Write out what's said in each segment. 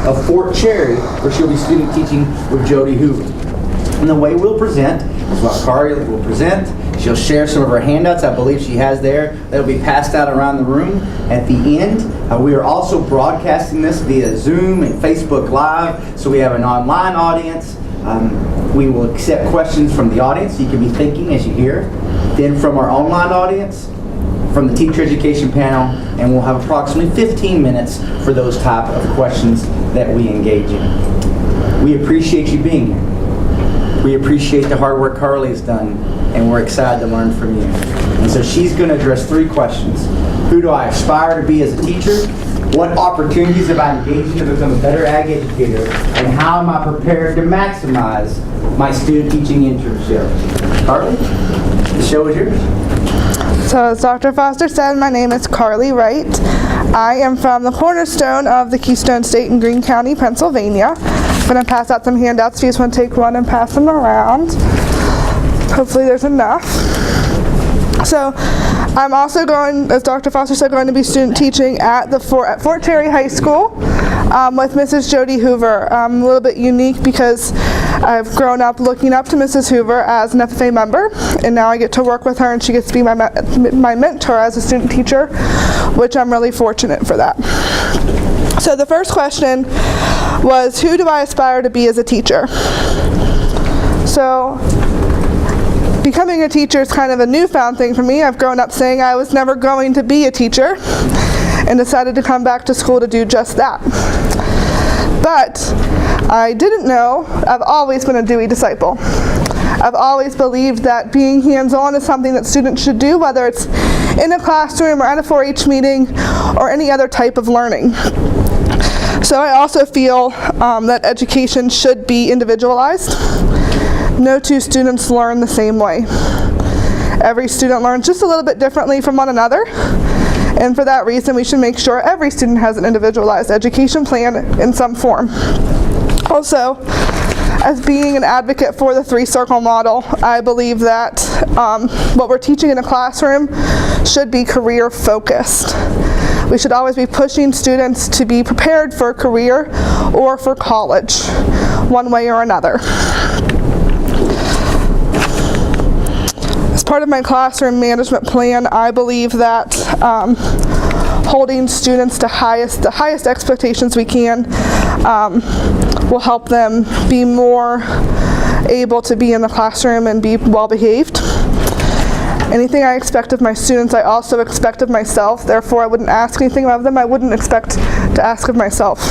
of Fort Cherry, where she'll be student teaching with Jody Hoover. And the way we'll present is what Karlie will present. She'll share some of her handouts, I believe she has there, that'll be passed out around the room at the end. We are also broadcasting this via Zoom and Facebook Live, so we have an online audience. We will accept questions from the audience, you can be thinking as you hear. Then from our online audience, from the teacher education panel, and we'll have approximately 15 minutes for those type of questions that we engage in. We appreciate you being here. We appreciate the hard work Karlie has done, and we're excited to learn from you. And so she's going to address 3 questions. Who do I aspire to be as a teacher? What opportunities have I engaged in to become a better ag educator? And how am I prepared to maximize my student teaching internship? Karlie, the show is yours. So as Dr. Foster said, my name is Karlie Wright. I am from the cornerstone of the Keystone State in Greene County, Pennsylvania. I'm going to pass out some handouts. If you just want to take one and pass them around. Hopefully there's enough. So I'm also going, as Dr. Foster said, going to be student teaching at Fort Cherry High School with Mrs. Jody Hoover. I'm a little bit unique because I've grown up looking up to Mrs. Hoover as an FFA member, and now I get to work with her and she gets to be my mentor as a student teacher, which I'm really fortunate for that. So the first question was, who do I aspire to be as a teacher? So becoming a teacher is kind of a newfound thing for me. I've grown up saying I was never going to be a teacher and decided to come back to school to do just that. But I didn't know I've always been a Dewey disciple. I've always believed that being hands-on is something that students should do, whether it's in a classroom or at a 4-H meeting or any other type of learning. So I also feel that education should be individualized. No 2 students learn the same way. Every student learns just a little bit differently from one another, and for that reason we should make sure every student has an individualized education plan in some form. Also, as being an advocate for the 3-circle model, I believe that what we're teaching in a classroom should be career focused. We should always be pushing students to be prepared for a career or for college, one way or another. As part of my classroom management plan, I believe that holding students to the highest expectations we can will help them be more able to be in the classroom and be well behaved. Anything I expect of my students, I also expect of myself. Therefore, I wouldn't ask anything of them I wouldn't expect to ask of myself.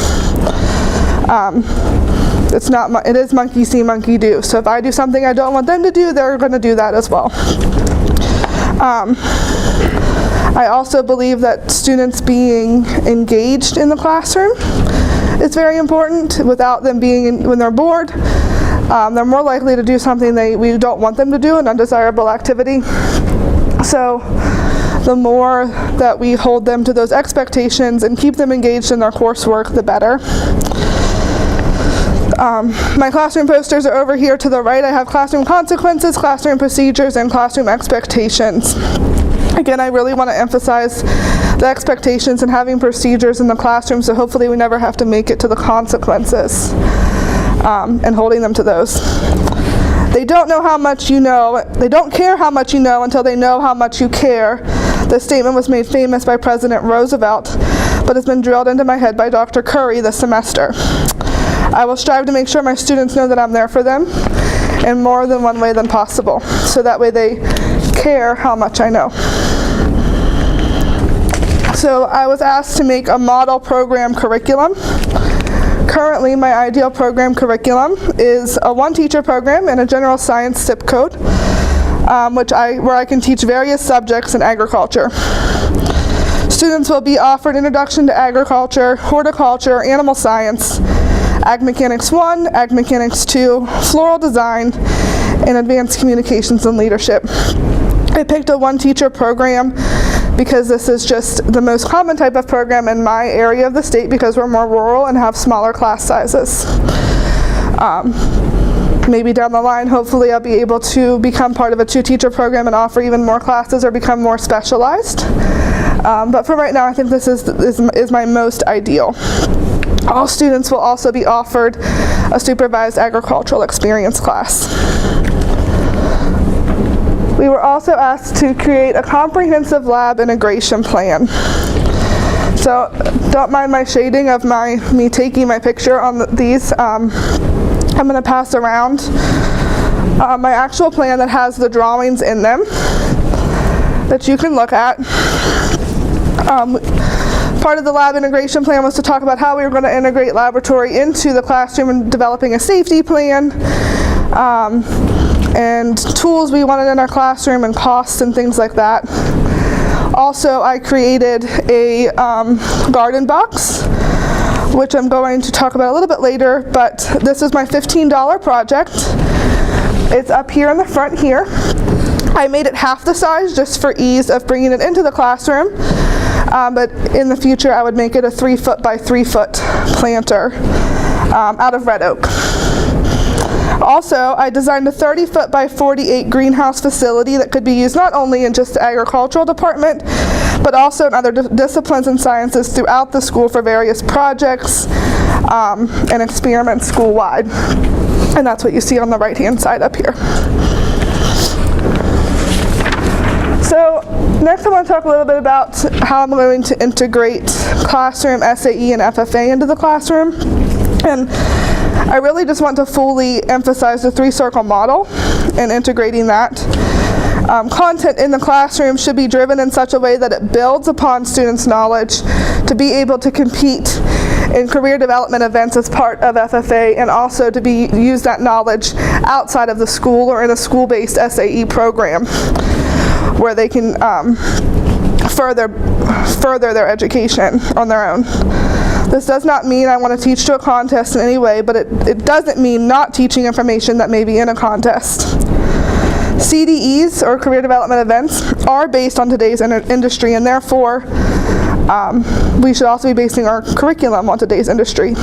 It is monkey see, monkey do. So if I do something I don't want them to do, they're going to do that as well. I also believe that students being engaged in the classroom is very important. Without them when they're bored, they're more likely to do something we don't want them to do, an undesirable activity. So the more that we hold them to those expectations and keep them engaged in their coursework, the better. My classroom posters are over here to the right. I have classroom consequences, classroom procedures, and classroom expectations. Again, I really want to emphasize the expectations and having procedures in the classroom, so hopefully we never have to make it to the consequences and holding them to those. They don't know how much you know. They don't care how much you know until they know how much you care. This statement was made famous by President Roosevelt, but has been drilled into my head by Dr. Curry this semester. I will strive to make sure my students know that I'm there for them in more than one way than possible, so that way they care how much I know. So I was asked to make a model program curriculum. Currently, my ideal program curriculum is a 1-teacher program in a general science zip code, where I can teach various subjects in agriculture. Students will be offered Introduction to Agriculture, Horticulture, Animal Science, Ag Mechanics 1, Ag Mechanics 2, Floral Design, and Advanced Communications and Leadership. I picked a 1-teacher program because this is just the most common type of program in my area of the state because we're more rural and have smaller class sizes. Maybe down the line, hopefully I'll be able to become part of a 2-teacher program and offer even more classes or become more specialized. But for right now, I think this is my most ideal. All students will also be offered a supervised agricultural experience class. We were also asked to create a comprehensive lab integration plan. So don't mind my shading of me taking my picture on these. I'm going to pass around my actual plan that has the drawings in them that you can look at. Part of the lab integration plan was to talk about how we were going to integrate laboratory into the classroom and developing a safety plan, and tools we wanted in our classroom and costs and things like that. Also, I created a garden box, which I'm going to talk about a little bit later, but this is my $15 project. It's up here in the front here. I made it half the size just for ease of bringing it into the classroom, but in the future I would make it a 3-foot by 3-foot planter out of red oak. Also, I designed a 30-foot by 48 greenhouse facility that could be used not only in just the agricultural department, but also in other disciplines and sciences throughout the school for various projects and experiments school-wide. And that's what you see on the right-hand side up here. So next I want to talk a little bit about how I'm going to integrate classroom, SAE, and FFA into the classroom. And I really just want to fully emphasize the 3-circle model and integrating that. Content in the classroom should be driven in such a way that it builds upon students' knowledge to be able to compete in career development events as part of FFA, and also to use that knowledge outside of the school or in a school-based SAE program where they can further their education on their own. This does not mean I want to teach to a contest in any way, but it doesn't mean not teaching information that may be in a contest. CDEs, or career development events, are based on today's industry, and therefore we should also be basing our curriculum on today's industry.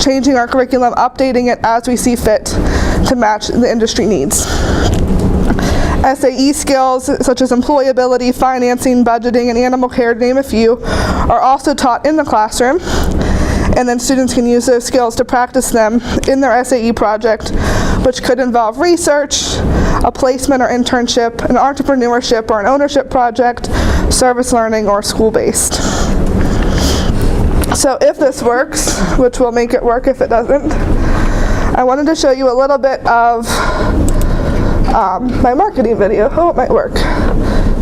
Changing our curriculum, updating it as we see fit to match the industry needs. SAE skills such as employability, financing, budgeting, and animal care, to name a few, are also taught in the classroom, and then students can use those skills to practice them in their SAE project, which could involve research, a placement or internship, an entrepreneurship or an ownership project, service learning, or school-based. So if this works, which will make it work if it doesn't, I wanted to show you a little bit of my marketing video. Oh, it might work.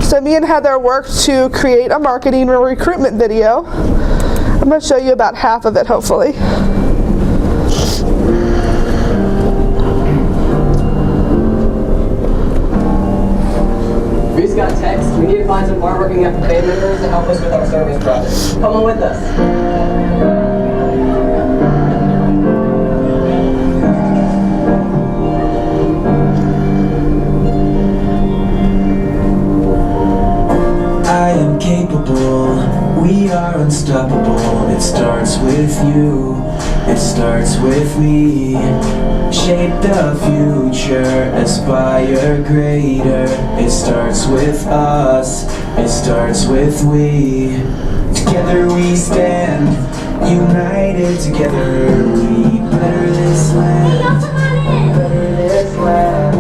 So me and Heather worked to create a marketing or recruitment video. I'm going to show you about half of it, hopefully. We just got a text. We need to find some hardworking FFA members to help us with our service project. Come on with us. I am capable, we are unstoppable. It starts with you, it starts with me. Shape the future, aspire greater. It starts with us, it starts with we. Together we stand, united together we better this land, better this land.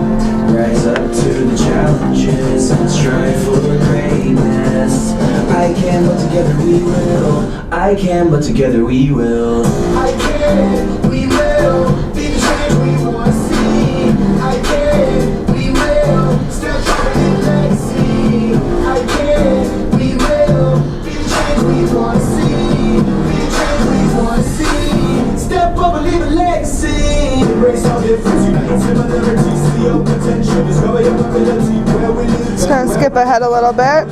Rise up to the challenges and strive for greatness. I can, but together we will. I can, but together we will. I can, we will. Be the change we want to see. I can, we will. Still trying to be legacy. I can, we will. Be the change we want to see. Be the change we want to see. Step up and leave a legacy. Embrace all difference, unite similarities. See your potential, discover your ability. Where we live. Just going to skip ahead a little bit.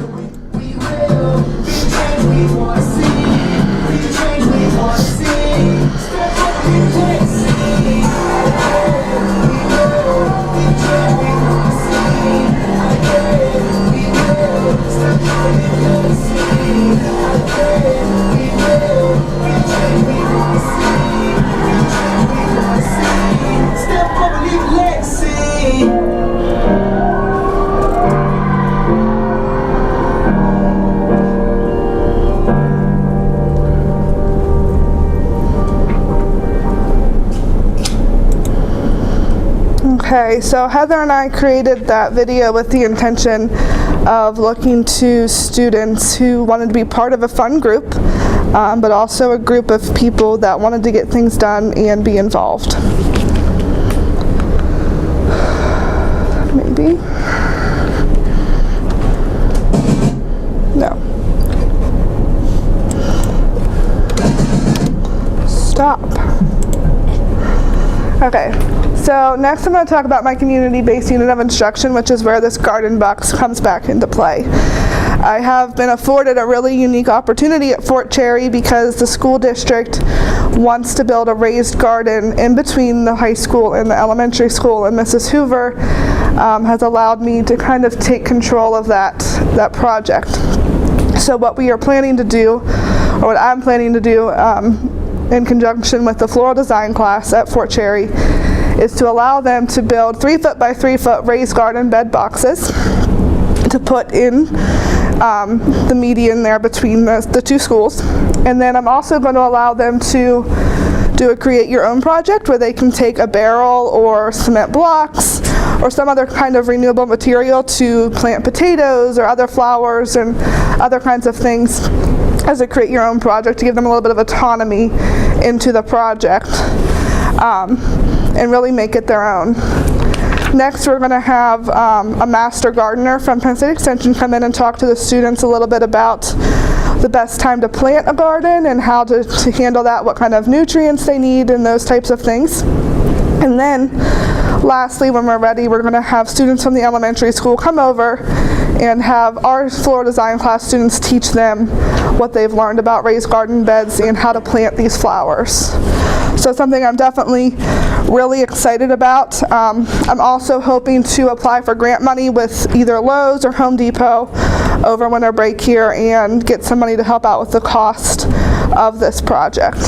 We will. Be the change we want to see. Be the change we want to see. Step up and leave a legacy. We will. Be the change we want to see. I can. We will. Step up and leave a legacy. I can. We will. Be the change we want to see. Be the change we want to see. Step up and leave a legacy. Okay, so Heather and I created that video with the intention of looking to students who wanted to be part of a fun group, but also a group of people that wanted to get things done and be involved. Maybe. No. Stop. Okay, so next I'm going to talk about my community-based unit of instruction, which is where this garden box comes back into play. I have been afforded a really unique opportunity at Fort Cherry because the school district wants to build a raised garden in between the high school and the elementary school, and Mrs. Hoover has allowed me to kind of take control of that project. So what we are planning to do, or what I'm planning to do in conjunction with the floral design class at Fort Cherry, is to allow them to build 3 foot by 3 foot raised garden bed boxes to put in the median there between the two schools. And then I'm also going to allow them to do a create your own project where they can take a barrel or cement blocks or some other kind of renewable material to plant potatoes or other flowers and other kinds of things as a create your own project, to give them a little bit of autonomy into the project and really make it their own. Next, we're going to have a master gardener from Penn State Extension come in and talk to the students a little bit about the best time to plant a garden and how to handle that, what kind of nutrients they need and those types of things. And then lastly, when we're ready, we're going to have students from the elementary school come over and have our floral design class students teach them what they've learned about raised garden beds and how to plant these flowers. So something I'm definitely really excited about. I'm also hoping to apply for grant money with either Lowe's or Home Depot over winter break here and get some money to help out with the cost of this project.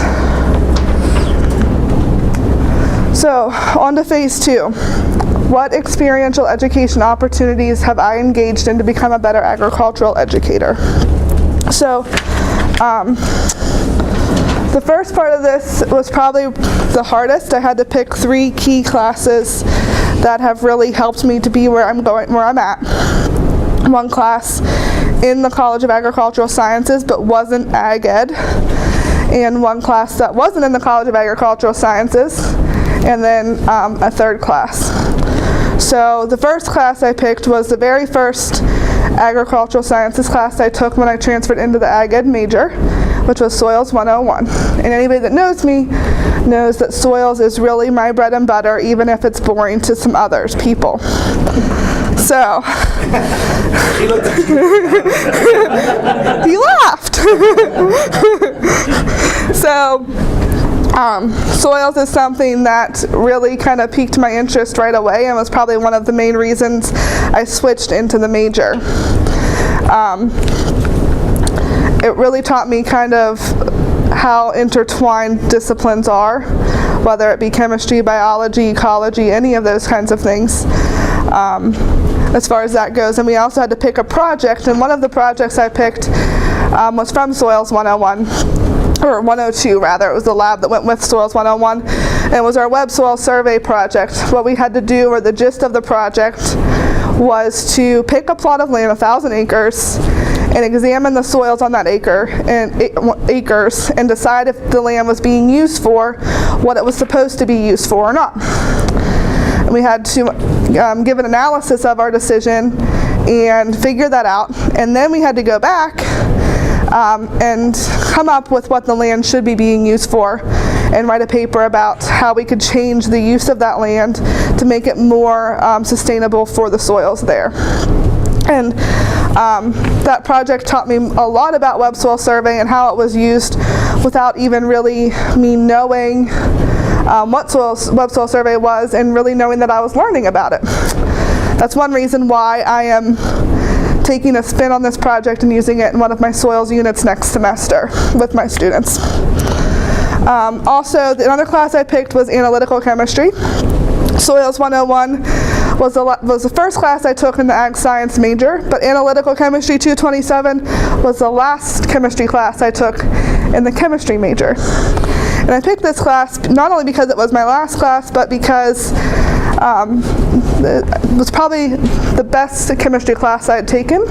So, on to phase 2. What experiential education opportunities have I engaged in to become a better agricultural educator? So, the first part of this was probably the hardest. I had to pick 3 key classes that have really helped me to be where I'm at. One class in the College of Agricultural Sciences but wasn't Ag Ed, and one class that wasn't in the College of Agricultural Sciences, and then a third class. So the first class I picked was the very first agricultural sciences class I took when I transferred into the Ag Ed major, which was Soils 101. And anybody that knows me knows that soils is really my bread and butter, even if it's boring to some others people. So he laughed. So soils is something that really kind of piqued my interest right away and was probably one of the main reasons I switched into the major. It really taught me kind of how intertwined disciplines are, whether it be chemistry, biology, ecology, any of those kinds of things, as far as that goes. And we also had to pick a project, and one of the projects I picked was from Soils 101. Or 102 rather. It was the lab that went with Soils 101, and it was our web soil survey project. What we had to do, or the gist of the project, was to pick a plot of land, 1,000 acres, and examine the soils on that acres and decide if the land was being used for what it was supposed to be used for or not. And we had to give an analysis of our decision and figure that out, and then we had to go back and come up with what the land should be being used for and write a paper about how we could change the use of that land to make it more sustainable for the soils there. And that project taught me a lot about web soil survey and how it was used without even really me knowing what web soil survey was and really knowing that I was learning about it. That's one reason why I am taking a spin on this project and using it in one of my soils units next semester with my students. Also, another class I picked was analytical chemistry. Soils 101 was the first class I took in the Ag Science major, but Analytical Chemistry 227 was the last chemistry class I took in the chemistry major. And I picked this class not only because it was my last class, but because It was probably the best chemistry class I had taken.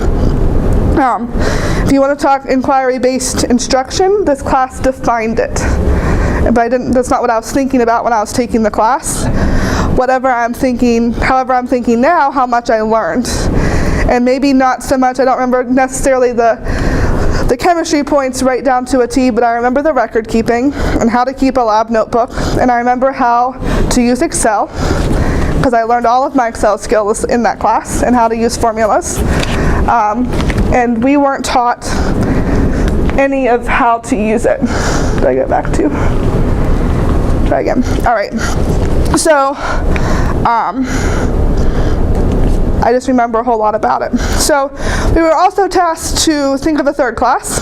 If you want to talk inquiry-based instruction, this class defined it. But that's not what I was thinking about when I was taking the class. However I'm thinking now, how much I learned. And maybe not so much, I don't remember necessarily the chemistry points right down to a T, but I remember the record keeping and how to keep a lab notebook. And I remember how to use Excel, because I learned all of my Excel skills in that class and how to use formulas. And we weren't taught any of how to use it. Did I get back to? Try again. All right. So, I just remember a whole lot about it. So, we were also tasked to think of a third class.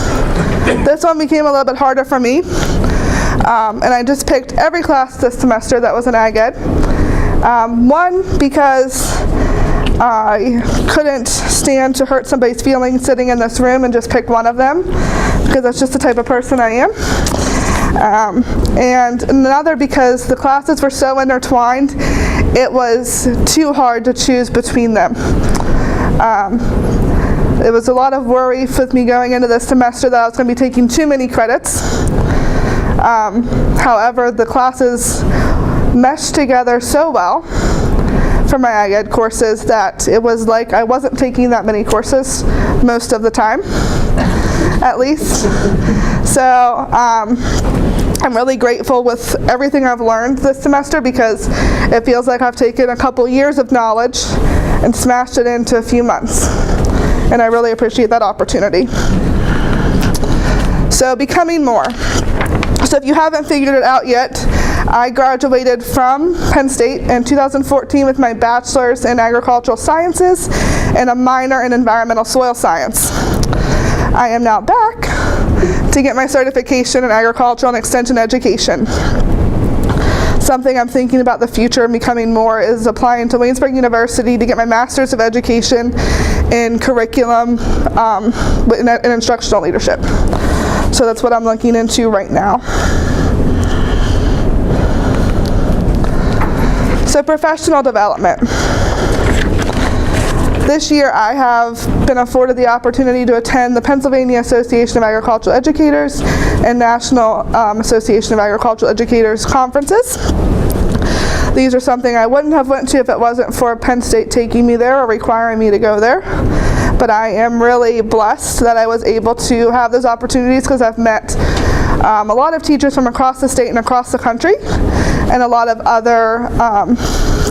This one became a little bit harder for me. And I just picked every class this semester that was an Ag Ed. One, because I couldn't stand to hurt somebody's feelings sitting in this room and just pick one of them, because that's just the type of person I am. And another, because the classes were so intertwined, it was too hard to choose between them. It was a lot of worry with me going into this semester that I was going to be taking too many credits. However, the classes meshed together so well for my Ag Ed courses that it was like I wasn't taking that many courses most of the time, at least. So I'm really grateful with everything I've learned this semester, because it feels like I've taken a couple years of knowledge and smashed it into a few months. And I really appreciate that opportunity. So becoming more. So if you haven't figured it out yet, I graduated from Penn State in 2014 with my bachelor's in agricultural sciences and a minor in environmental soil science. I am now back to get my certification in agricultural and extension education. Something I'm thinking about the future and becoming more is applying to Waynesburg University to get my master's of education in curriculum and instructional leadership. So that's what I'm looking into right now. So professional development. This year I have been afforded the opportunity to attend the Pennsylvania Association of Agricultural Educators and National Association of Agricultural Educators conferences. These are something I wouldn't have went to if it wasn't for Penn State taking me there or requiring me to go there. But I am really blessed that I was able to have those opportunities, because I've met a lot of teachers from across the state and across the country, and a lot of other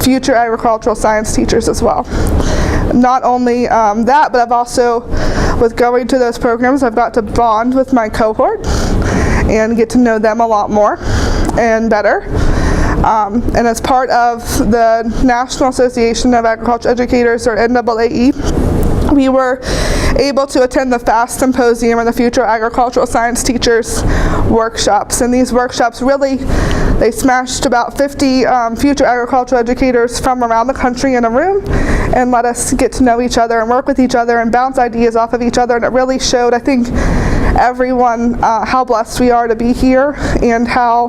future agricultural science teachers as well. Not only that, but I've also, with going to those programs, I've got to bond with my cohort and get to know them a lot more and better. And as part of the National Association of Agricultural Educators, or NAAE, we were able to attend the FAST Symposium, or the Future Agricultural Science Teachers workshops. And these workshops really, they smashed about 50 future agricultural educators from around the country in a room and let us get to know each other and work with each other and bounce ideas off of each other. And it really showed, I think, everyone how blessed we are to be here and how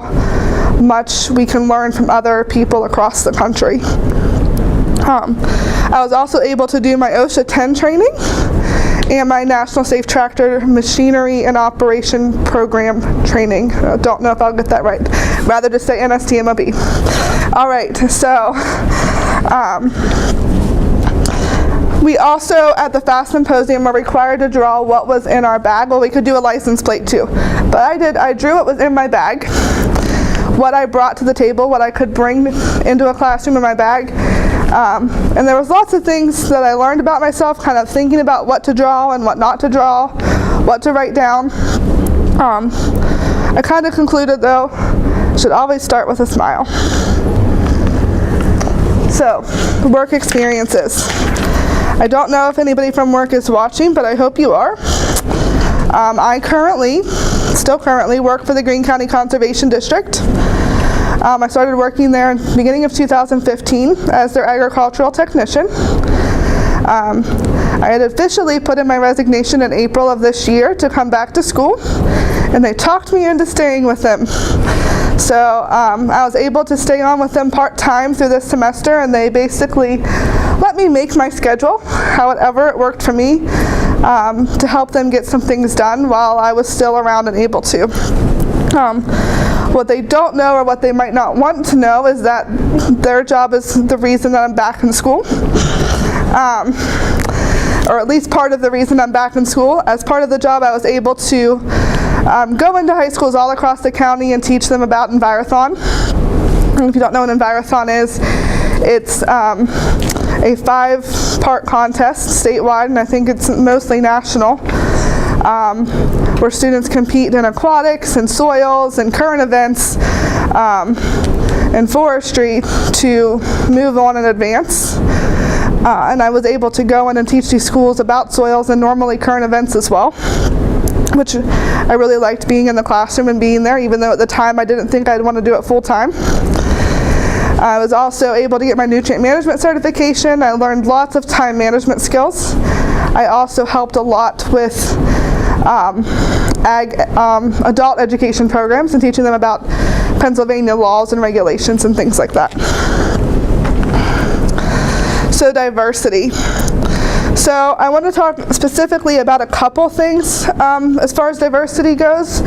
much we can learn from other people across the country. I was also able to do my OSHA 10 training and my National Safe Tractor Machinery and Operation Program training. Don't know if I'll get that right. Rather just say NSTMOB. All right, so we also, at the FAST Symposium, were required to draw what was in our bag. Well, we could do a license plate too, but I drew what was in my bag, what I brought to the table, what I could bring into a classroom in my bag. And there was lots of things that I learned about myself, kind of thinking about what to draw and what not to draw, what to write down. I kind of concluded, though, should always start with a smile. So, work experiences. I don't know if anybody from work is watching, but I hope you are. I still currently work for the Greene County Conservation District. I started working there in the beginning of 2015 as their agricultural technician. I had officially put in my resignation in April of this year to come back to school, and they talked me into staying with them. So I was able to stay on with them part-time through this semester, and they basically let me make my schedule, however it worked for me, to help them get some things done while I was still around and able to. What they don't know, or what they might not want to know, is that their job is the reason that I'm back in school. Or at least part of the reason I'm back in school. As part of the job, I was able to go into high schools all across the county and teach them about Envirothon. And if you don't know what Envirothon is, it's a 5-part contest statewide, and I think it's mostly national, where students compete in aquatics and soils and current events and forestry to move on and advance. And I was able to go in and teach these schools about soils and normally current events as well, which I really liked, being in the classroom and being there, even though at the time I didn't think I'd want to do it full time. I was also able to get my nutrient management certification. I learned lots of time management skills. I also helped a lot with adult education programs and teaching them about Pennsylvania laws and regulations and things like that. So diversity. So I want to talk specifically about a couple things as far as diversity goes.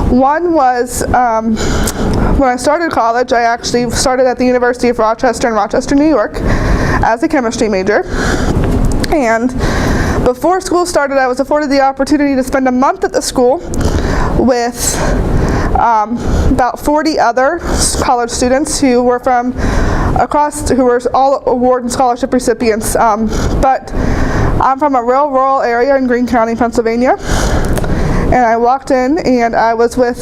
One was when I started college, I actually started at the University of Rochester in Rochester, New York, as a chemistry major. And before school started, I was afforded the opportunity to spend a month at the school with about 40 other college students who were from across, who were all award and scholarship recipients. But I'm from a real rural area in Greene County, Pennsylvania. And I walked in and I was with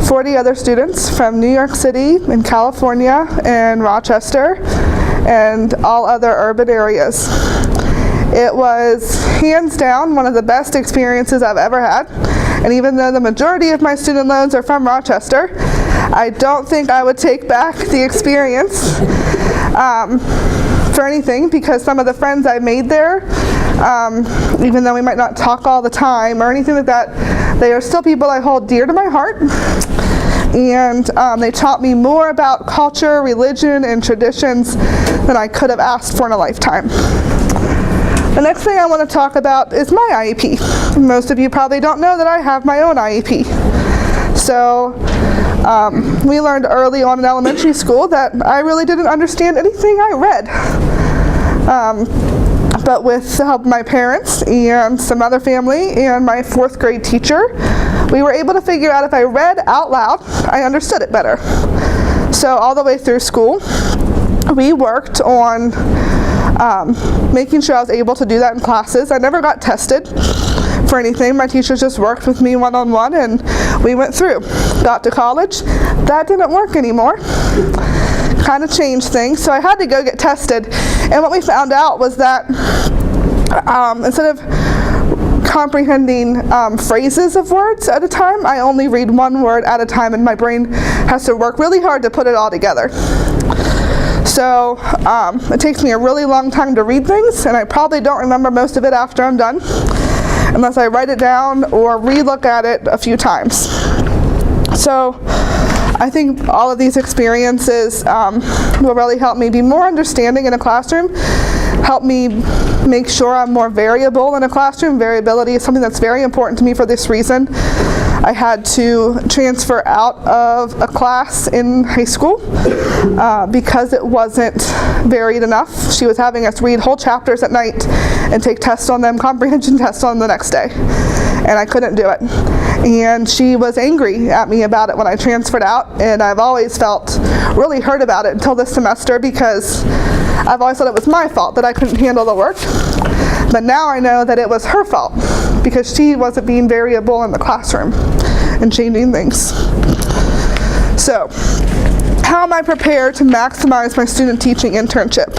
40 other students from New York City and California and Rochester and all other urban areas. It was hands down one of the best experiences I've ever had. And even though the majority of my student loans are from Rochester, I don't think I would take back the experience for anything, because some of the friends I made there, even though we might not talk all the time or anything like that, they are still people I hold dear to my heart. And they taught me more about culture, religion, and traditions than I could have asked for in a lifetime. The next thing I want to talk about is my IEP. Most of you probably don't know that I have my own IEP. So we learned early on in elementary school that I really didn't understand anything I read. But with the help of my parents and some other family and my 4th grade teacher, we were able to figure out if I read out loud, I understood it better. So all the way through school, we worked on making sure I was able to do that in classes. I never got tested for anything. My teachers just worked with me one-on-one and we went through. Got to college, that didn't work anymore. Kind of changed things, so I had to go get tested. And what we found out was that instead of comprehending phrases of words at a time, I only read one word at a time, and my brain has to work really hard to put it all together. So it takes me a really long time to read things, and I probably don't remember most of it after I'm done, unless I write it down or re-look at it a few times. So I think all of these experiences will really help me be more understanding in a classroom, help me make sure I'm more variable in a classroom. Variability is something that's very important to me for this reason. I had to transfer out of a class in high school because it wasn't varied enough. She was having us read whole chapters at night and take tests on them, comprehension tests on the next day. And I couldn't do it. And she was angry at me about it when I transferred out, and I've always felt really hurt about it until this semester, because I've always thought it was my fault that I couldn't handle the work. But now I know that it was her fault, because she wasn't being variable in the classroom and changing things. So, how am I prepared to maximize my student teaching internship?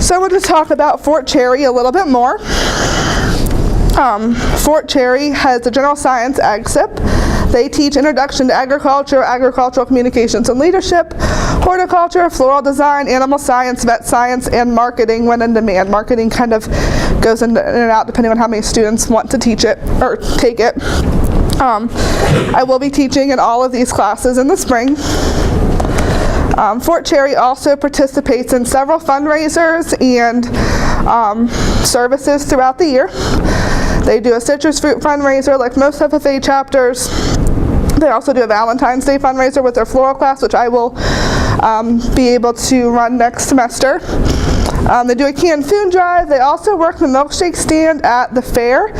So I want to talk about Fort Cherry a little bit more. Fort Cherry has a general science ag sip. They teach introduction to agriculture, agricultural communications and leadership, horticulture, floral design, animal science, vet science, and marketing when in demand. Marketing kind of goes in and out depending on how many students want to teach it or take it. I will be teaching in all of these classes in the spring. Fort Cherry also participates in several fundraisers and services throughout the year. They do a citrus fruit fundraiser like most FFA chapters. They also do a Valentine's Day fundraiser with their floral class, which I will be able to run next semester. They do a canned food drive. They also work the milkshake stand at the fair,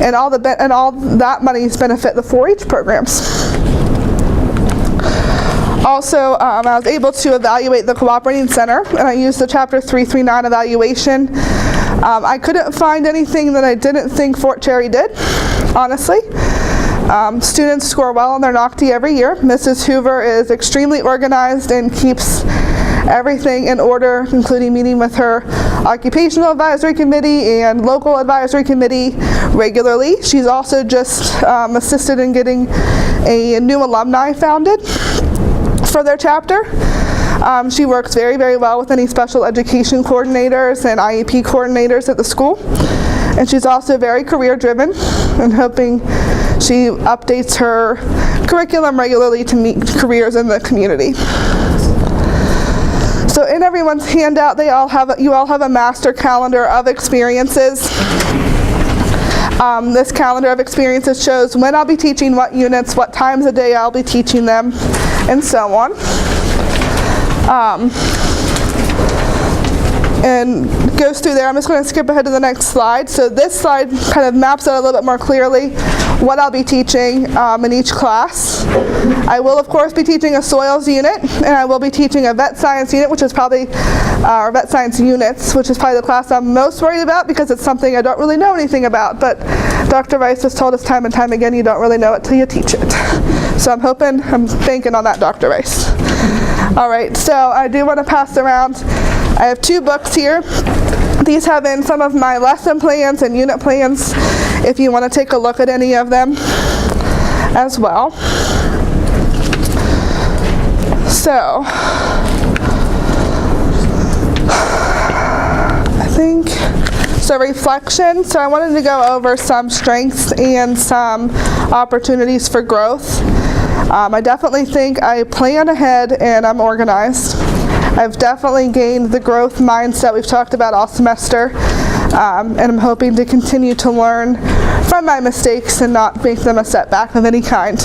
and all that money benefit the 4-H programs. Also, I was able to evaluate the Cooperating Center, and I used the Chapter 339 evaluation. I couldn't find anything that I didn't think Fort Cherry did, honestly. Students score well on their NOCTI every year. Mrs. Hoover is extremely organized and keeps everything in order, including meeting with her occupational advisory committee and local advisory committee regularly. She's also just assisted in getting a new alumni founded for their chapter. She works very, very well with any special education coordinators and IEP coordinators at the school. And she's also very career driven and hoping she updates her curriculum regularly to meet careers in the community. So in everyone's handout, you all have a master calendar of experiences. This calendar of experiences shows when I'll be teaching what units, what times a day I'll be teaching them, and so on. And goes through there. I'm just going to skip ahead to the next slide. So this slide kind of maps out a little bit more clearly what I'll be teaching in each class. I will, of course, be teaching a soils unit, and I will be teaching a vet science unit, which is probably, or vet science units, which is probably the class I'm most worried about because it's something I don't really know anything about. But Dr. Rice has told us time and time again, you don't really know it till you teach it. So I'm banking on that, Dr. Rice. All right, so I do want to pass around. I have 2 books here. These have in some of my lesson plans and unit plans if you want to take a look at any of them as well. So, reflection. So I wanted to go over some strengths and some opportunities for growth. I definitely think I plan ahead and I'm organized. I've definitely gained the growth mindset we've talked about all semester, and I'm hoping to continue to learn from my mistakes and not make them a setback of any kind.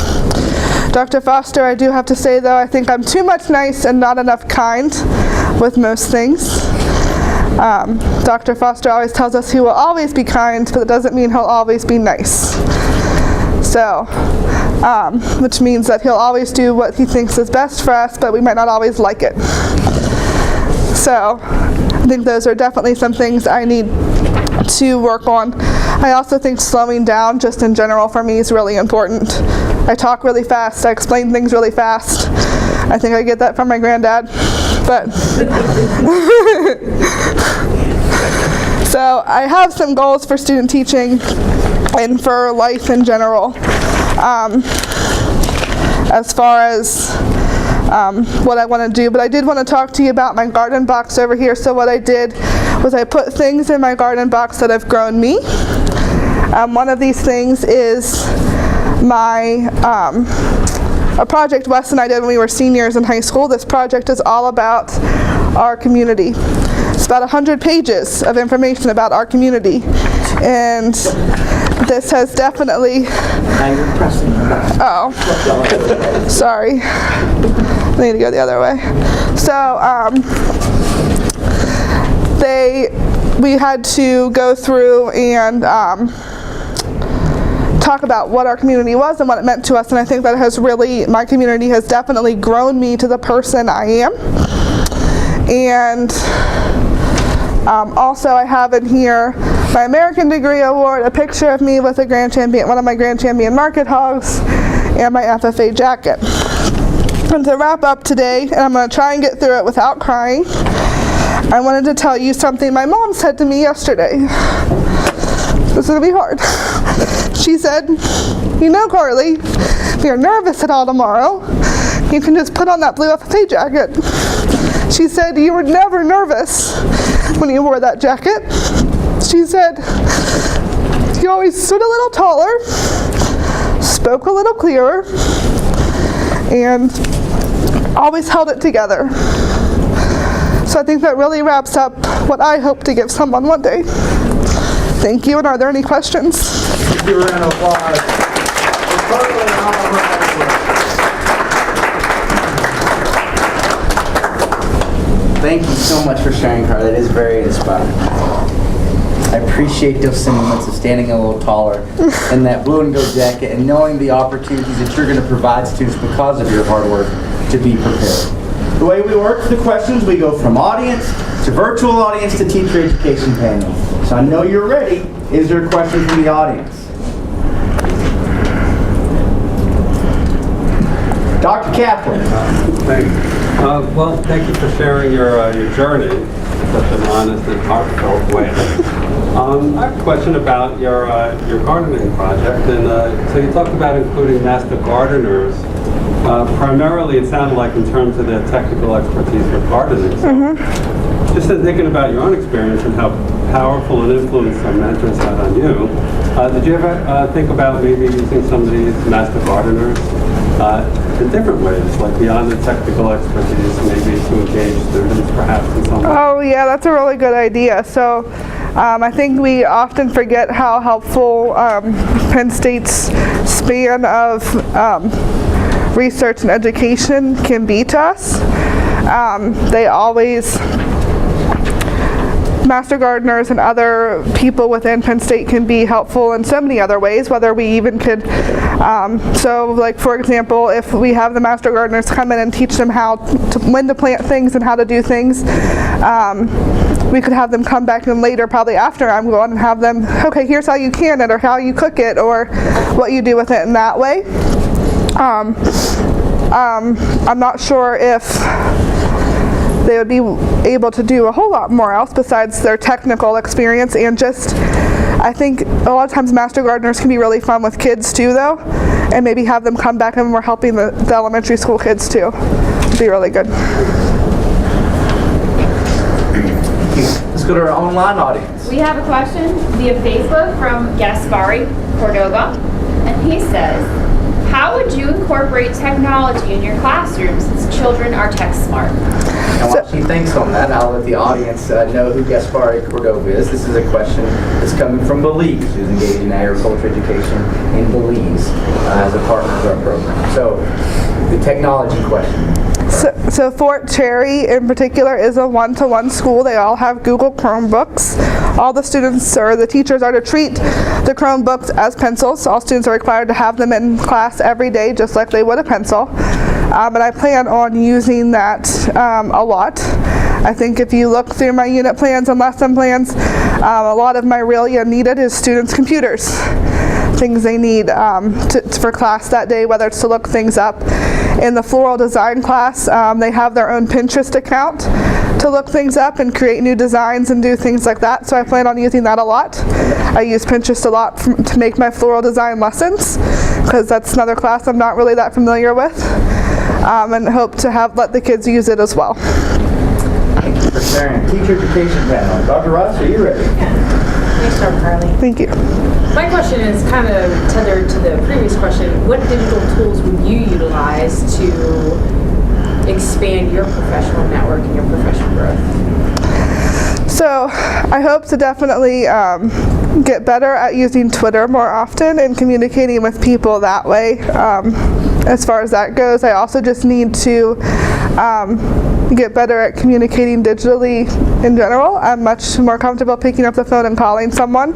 Dr. Foster, I do have to say though, I think I'm too much nice and not enough kind with most things. Dr. Foster always tells us he will always be kind, but it doesn't mean he'll always be nice. So, which means that he'll always do what he thinks is best for us, but we might not always like it. So, I think those are definitely some things I need to work on. I also think slowing down just in general for me is really important. I talk really fast, I explain things really fast. I think I get that from my granddad, but so I have some goals for student teaching and for life in general. As far as what I want to do, but I did want to talk to you about my garden box over here. So what I did was I put things in my garden box that have grown me. One of these things is a project Wes and I did when we were seniors in high school. This project is all about our community. It's about 100 pages of information about our community, and this has definitely... Now you're pressing. Oh, sorry. I need to go the other way. So, we had to go through and talk about what our community was and what it meant to us, and I think that my community has definitely grown me to the person I am. And also I have in here my American Degree Award, a picture of me with one of my Grand Champion market hogs, and my FFA jacket. And to wrap up today, and I'm going to try and get through it without crying, I wanted to tell you something my mom said to me yesterday. This is going to be hard. She said, you know, Carlie, if you're nervous at all tomorrow, you can just put on that blue FFA jacket. She said, you were never nervous when you wore that jacket. She said, you always stood a little taller, spoke a little clearer, and always held it together. So I think that really wraps up what I hope to give someone one day. Thank you, and are there any questions? Give her a round of applause. Thank you so much for sharing, Karlie. That is very inspiring. I appreciate those sentiments of standing a little taller in that blue and gold jacket and knowing the opportunities that you're going to provide students because of your hard work to be prepared. The way we work for the questions, we go from audience to virtual audience to teacher education panel. So I know you're ready. Is there a question from the audience? Dr. Kaplan. Thanks. Well, thank you for sharing your journey in such an honest and heartfelt way. I have a question about your gardening project, and so you talked about including master gardeners. Primarily, it sounded like in terms of their technical expertise with gardening. So just in thinking about your own experience and how powerful an influence some mentors had on you, did you ever think about maybe using some of these master gardeners in different ways, like beyond the technical expertise, maybe to engage students perhaps in some way? Oh yeah, that's a really good idea. So I think we often forget how helpful Penn State's span of research and education can be to us. They always, master gardeners and other people within Penn State can be helpful in so many other ways, whether we even could, so like for example, if we have the master gardeners come in and teach them when to plant things and how to do things, we could have them come back in later, probably after I'm gone, and have them, okay, here's how you can it, or how you cook it, or what you do with it in that way. I'm not sure if they would be able to do a whole lot more else besides their technical experience, and just, I think a lot of times master gardeners can be really fun with kids too though, and maybe have them come back and we're helping the elementary school kids too. It'd be really good. Let's go to our online audience. We have a question via Facebook from Gaspari Cordova, and he says, how would you incorporate technology in your classroom since children are tech smart? And while she thinks on that, I'll let the audience know who Gaspari Cordova is. This is a question that's coming from Belize, who's engaged in agriculture education in Belize as a partner of our program. So, the technology question. So Fort Cherry in particular is a one-to-one school. They all have Google Chromebooks. All the students or the teachers are to treat the Chromebooks as pencils. All students are required to have them in class every day, just like they would a pencil. And I plan on using that a lot. I think if you look through my unit plans and lesson plans, a lot of my really needed is students' computers. Things they need for class that day, whether it's to look things up. In the floral design class, they have their own Pinterest account to look things up and create new designs and do things like that. So I plan on using that a lot. I use Pinterest a lot to make my floral design lessons, because that's another class I'm not really that familiar with, and hope to let the kids use it as well. Thank you for sharing. Teacher education panel. Dr. Ross, are you ready? Nice job, Karlie. Thank you. My question is kind of tethered to the previous question. What digital tools would you utilize to expand your professional network and your professional growth? So I hope to definitely get better at using Twitter more often and communicating with people that way. As far as that goes, I also just need to get better at communicating digitally in general. I'm much more comfortable picking up the phone and calling someone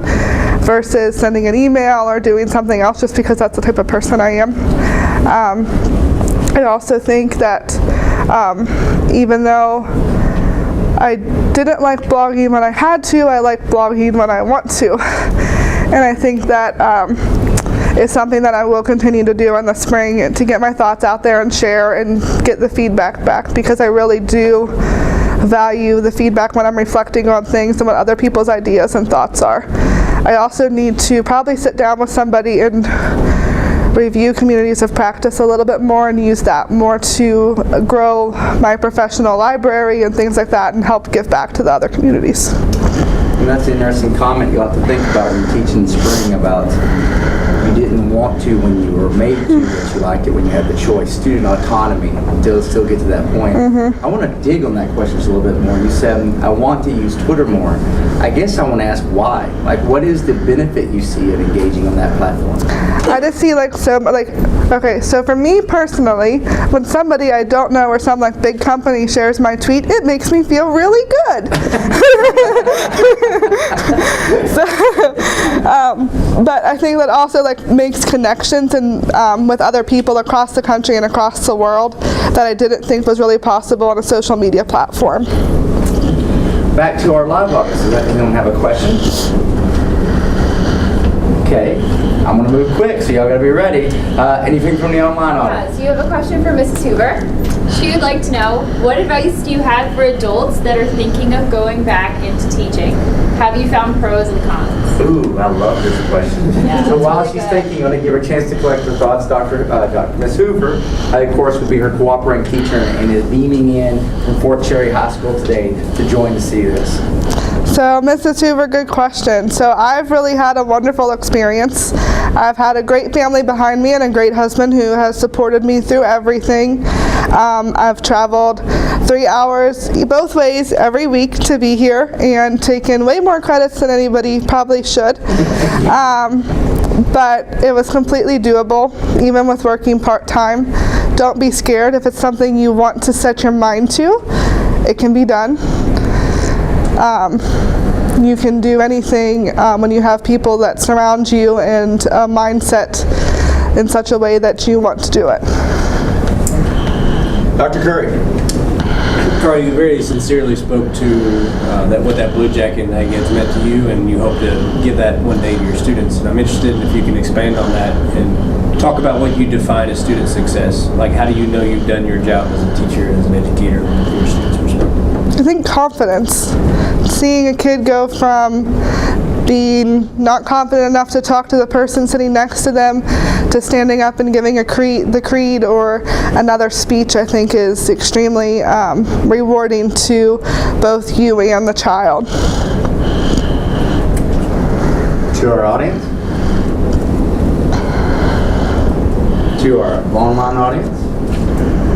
versus sending an email or doing something else, just because that's the type of person I am. I also think that even though I didn't like blogging when I had to, I like blogging when I want to. And I think that is something that I will continue to do in the spring, to get my thoughts out there and share and get the feedback back, because I really do value the feedback when I'm reflecting on things and what other people's ideas and thoughts are. I also need to probably sit down with somebody and review communities of practice a little bit more and use that more to grow my professional library and things like that, and help give back to the other communities. And that's an interesting comment you'll have to think about when you teach in the spring about you didn't want to when you were made to, but you liked it when you had the choice. Student autonomy, to still get to that point. I want to dig on that question just a little bit more. You said, I want to use Twitter more. I guess I want to ask why. Like, what is the benefit you see of engaging on that platform? I just see okay, so for me personally, when somebody I don't know or some like big company shares my tweet, it makes me feel really good. But I think that also like makes connections and with other people across the country and across the world that I didn't think was really possible on a social media platform. Back to our live audience. Does anyone have a question? Okay, I'm gonna move quick, so y'all gotta be ready. Anything from the online audience? So you have a question for Mrs. Hoover. She would like to know, what advice do you have for adults that are thinking of going back into teaching? Have you found pros and cons? Ooh, I love this question. Yeah, So while really she's good. thinking, I'm going to give her a chance to collect her thoughts. Ms. Hoover, of course, will be her cooperating teacher and is beaming in from Fort Cherry High School today to join to see this. So, Mrs. Hoover, good question. So, I've really had a wonderful experience. I've had a great family behind me and a great husband who has supported me through everything. I've traveled 3 hours both ways every week to be here and taken way more credits than anybody probably should. But it was completely doable, even with working part-time. Don't be scared. If it's something you want to set your mind to, it can be done. You can do anything when you have people that surround you and a mindset in such a way that you want to do it. Dr. Curry. Karlie, you very sincerely spoke to what that blue jacket and that gets meant to you, and you hope to give that one day to your students. And I'm interested in if you can expand on that and talk about what you define as student success. Like, how do you know you've done your job as a teacher, as an educator, from your students' perspective? I think confidence. Seeing a kid go from being not confident enough to talk to the person sitting next to them to standing up and giving the creed or another speech, I think is extremely rewarding to both you and the child. To our audience. To our online audience.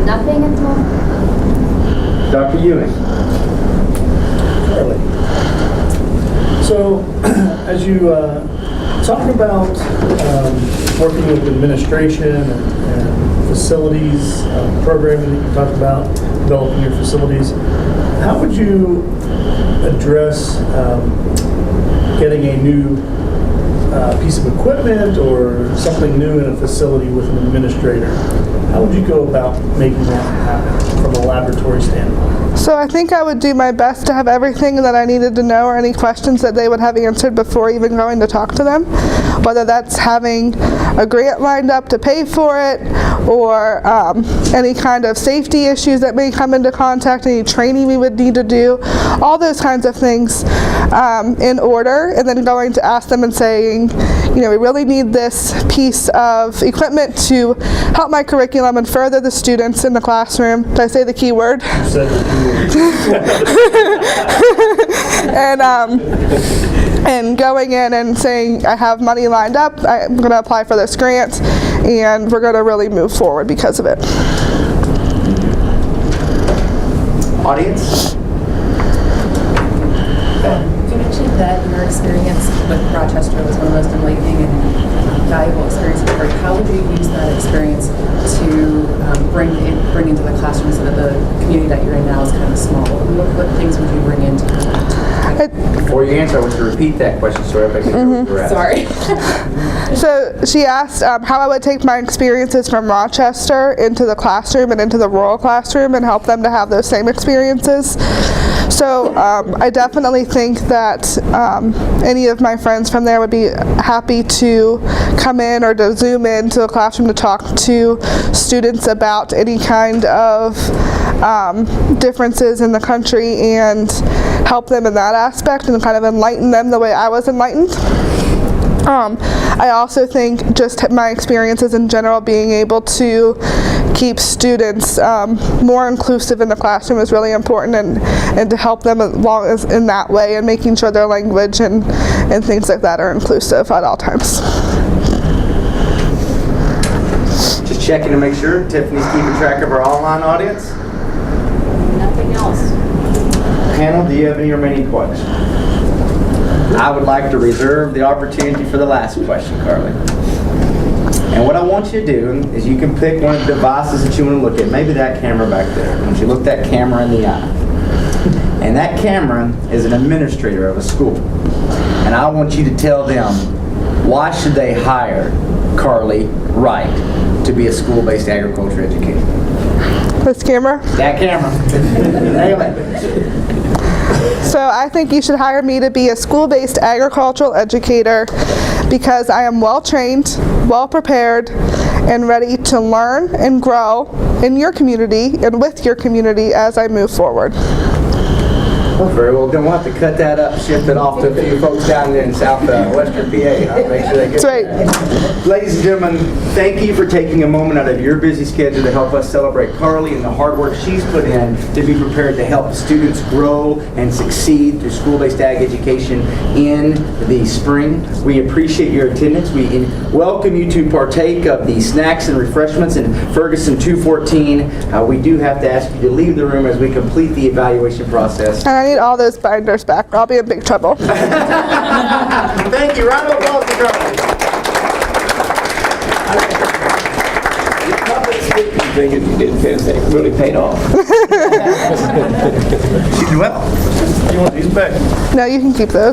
Nothing at the moment. Dr. Ewing. Karlie. So, as you talk about working with administration and facilities, programming that you talked about, developing your facilities, how would you address getting a new piece of equipment or something new in a facility with an administrator? How would you go about making that happen from a laboratory standpoint? So I think I would do my best to have everything that I needed to know or any questions that they would have answered before even going to talk to them. Whether that's having a grant lined up to pay for it or any kind of safety issues that may come into contact, any training we would need to do, all those kinds of things in order, and then going to ask them and saying, you know, we really need this piece of equipment to help my curriculum and further the students in the classroom. Did I say the key word? You said that you and going in and saying, I have money lined up, I'm going to apply for this grant, and we're going to really move forward because of it. Audience. You mentioned that your experience with Rochester was one of the most enlightening and valuable experiences for you. How would you use that experience to bring into the classroom so that the community that you're in now is kind of small? What things would you bring into Before you answer, I want you to repeat that question so everybody can know what you're asking. Sorry. So she asked how I would take my experiences from Rochester into the classroom and into the rural classroom and help them to have those same experiences. So I definitely think that any of my friends from there would be happy to come in or to zoom into a classroom to talk to students about any kind of differences in the country and help them in that aspect and kind of enlighten them the way I was enlightened. I also think just my experiences in general, being able to keep students more inclusive in the classroom is really important, and to help them along in that way, and making sure their language and things like that are inclusive at all times. checking to make sure Tiffany's keeping track of our online audience. Nothing else. Panel, do you have any remaining questions? I would like to reserve the opportunity for the last question, Karlie. And what I want you to do is you can pick one of the devices that you want to look at. Maybe that camera back there. I want you to look that camera in the eye. And that camera is an administrator of a school. And I want you to tell them, why should they hire Karlie Wright to be a school-based agriculture educator? This camera? That camera. Nail it. So I think you should hire me to be a school-based agricultural educator because I am well-trained, well-prepared, and ready to learn and grow in your community and with your community as I move forward. Well, very well. Then we'll have to cut that up, shift it off to a few folks down there in western PA. I'll make sure they get That's right. Ladies and gentlemen, thank you for taking a moment out of your busy schedule to help us celebrate Karlie and the hard work she's put in to be prepared to help students grow and succeed through school-based ag education in the spring. We appreciate your attendance. We welcome you to partake of the snacks and refreshments in Ferguson 214. We do have to ask you to leave the room as we complete the evaluation process. And I need all those binders back or I'll be in big trouble. Thank you. Round of applause for Karlie. The public speaking thing that you did Thursday really paid off. She did well. You want these back? No, you can keep those.